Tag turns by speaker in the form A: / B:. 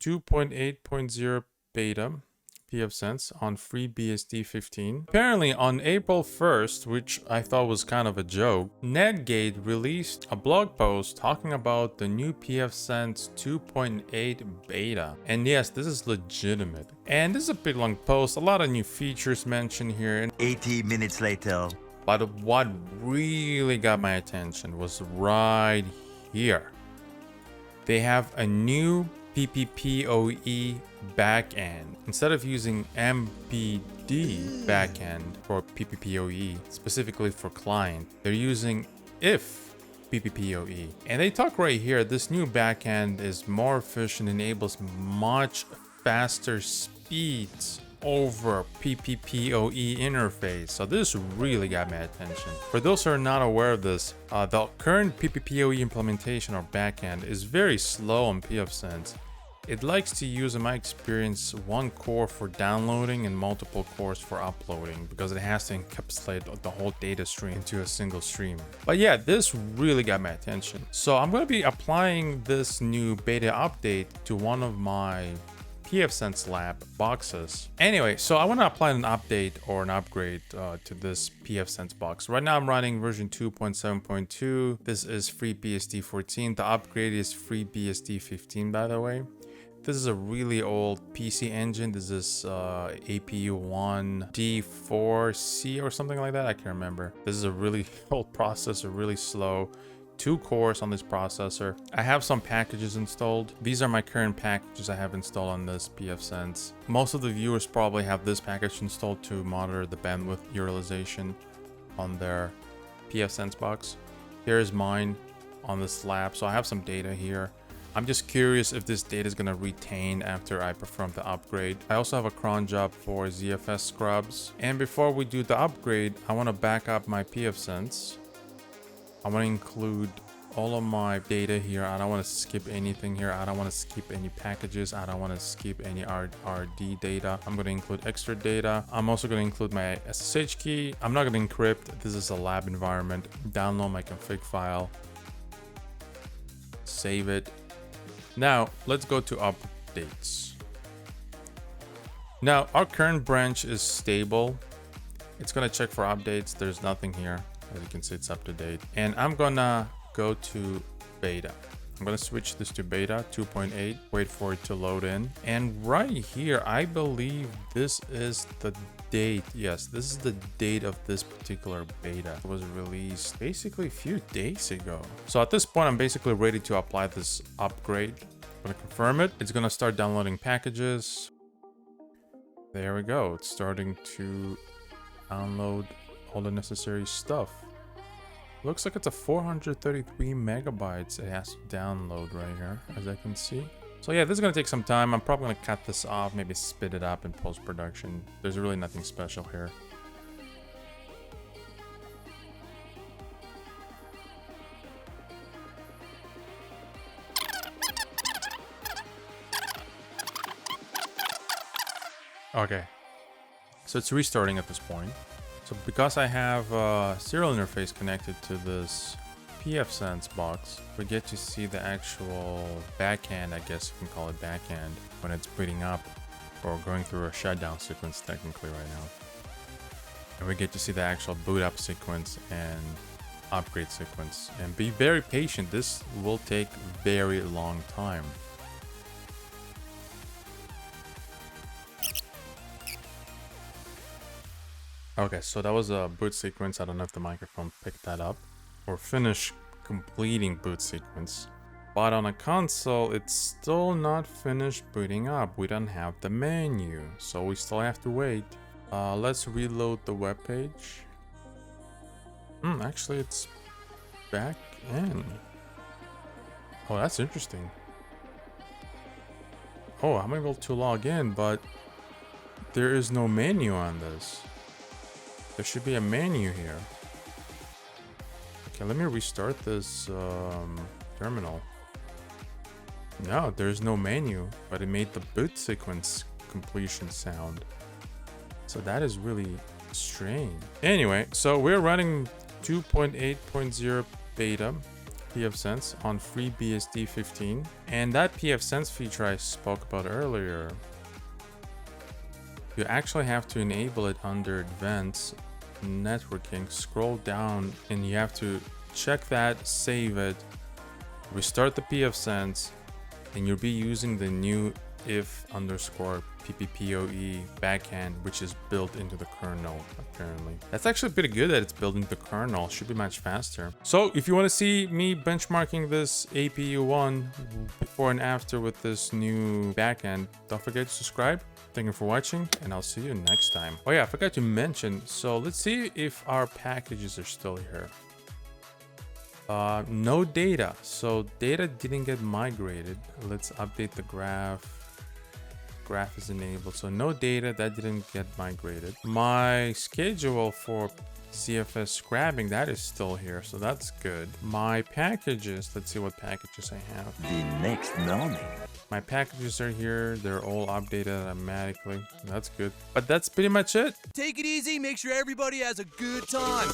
A: 2.8.0 beta pfSense on FreeBSD 15. Apparently on April 1st, which I thought was kind of a joke, Netgate released a blog post talking about the new pfSense 2.8 beta. And yes, this is legitimate. And this is a big long post, a lot of new features mentioned here.
B: 80 minutes later.
A: But what really got my attention was right here. They have a new PPPoE backend. Instead of using MPD backend for PPPoE, specifically for client, they're using if PPPoE. And they talk right here, this new backend is more efficient, enables much faster speeds over PPPoE interface. So this really got my attention. For those who are not aware of this, the current PPPoE implementation or backend is very slow on pfSense. It likes to use, in my experience, one core for downloading and multiple cores for uploading because it has to encapsulate the whole data stream into a single stream. But yeah, this really got my attention. So I'm going to be applying this new beta update to one of my pfSense Lab boxes. Anyway, so I want to apply an update or an upgrade to this pfSense box. Right now I'm running version 2.7.2. This is FreeBSD 14. The upgrade is FreeBSD 15, by the way. This is a really old PC engine. This is APU1 D4C or something like that. I can't remember. This is a really old processor, really slow. 2 cores on this processor. I have some packages installed. These are my current packages I have installed on this pfSense. Most of the viewers probably have this package installed to monitor the bandwidth utilization on their pfSense box. Here's mine on this lab. So I have some data here. I'm just curious if this data is going to retain after I perform the upgrade. I also have a cron job for ZFS scrubs. And before we do the upgrade, I want to back up my pfSense. I want to include all of my data here. I don't want to skip anything here. I don't want to skip any packages. I don't want to skip any RD data. I'm going to include extra data. I'm also going to include my SSH key. I'm not going to encrypt. This is a lab environment. Download my config file. Save it. Now, let's go to updates. Now, our current branch is stable. It's going to check for updates. There's nothing here. As you can see, it's up to date. And I'm going to go to beta. I'm going to switch this to beta 2.8. Wait for it to load in. And right here, I believe this is the date. Yes, this is the date of this particular beta. It was released basically a few days ago. So at this point, I'm basically ready to apply this upgrade. I'm going to confirm it. It's going to start downloading packages. There we go. It's starting to download all the necessary stuff. Looks like it's a 433 megabytes it has to download right here, as I can see. So yeah, this is going to take some time. I'm probably going to cut this off, maybe spit it up in post-production. There's really nothing special here. Okay, so it's restarting at this point. So because I have a serial interface connected to this pfSense box, we get to see the actual backend, I guess you can call it backend, when it's booting up or going through a shutdown sequence technically right now. And we get to see the actual boot up sequence and upgrade sequence. And be very patient, this will take very long time. Okay, so that was a boot sequence. I don't know if the microphone picked that up. Or finished completing boot sequence. But on a console, it's still not finished booting up. We don't have the menu, so we still have to wait. Let's reload the web page. Actually, it's back in. Oh, that's interesting. Oh, I'm able to log in, but there is no menu on this. There should be a menu here. Okay, let me restart this terminal. No, there's no menu, but it made the boot sequence completion sound. So that is really strange. Anyway, so we're running 2.8.0 beta pfSense on FreeBSD 15. And that pfSense feature I spoke about earlier, you actually have to enable it under Advanced Networking. Scroll down and you have to check that, save it, restart the pfSense, and you'll be using the new if_PPPoE backend, which is built into the kernel, apparently. That's actually pretty good that it's built into the kernel. Should be much faster. So if you want to see me benchmarking this APU one before and after with this new backend, don't forget to subscribe. Thank you for watching, and I'll see you next time. Oh yeah, I forgot to mention, so let's see if our packages are still here. No data, so data didn't get migrated. Let's update the graph. Graph is enabled, so no data, that didn't get migrated. My schedule for CFS scrapping, that is still here, so that's good. My packages, let's see what packages I have.
B: The next morning.
A: My packages are here, they're all updated automatically. That's good, but that's pretty much it.
C: Take it easy, make sure everybody has a good time.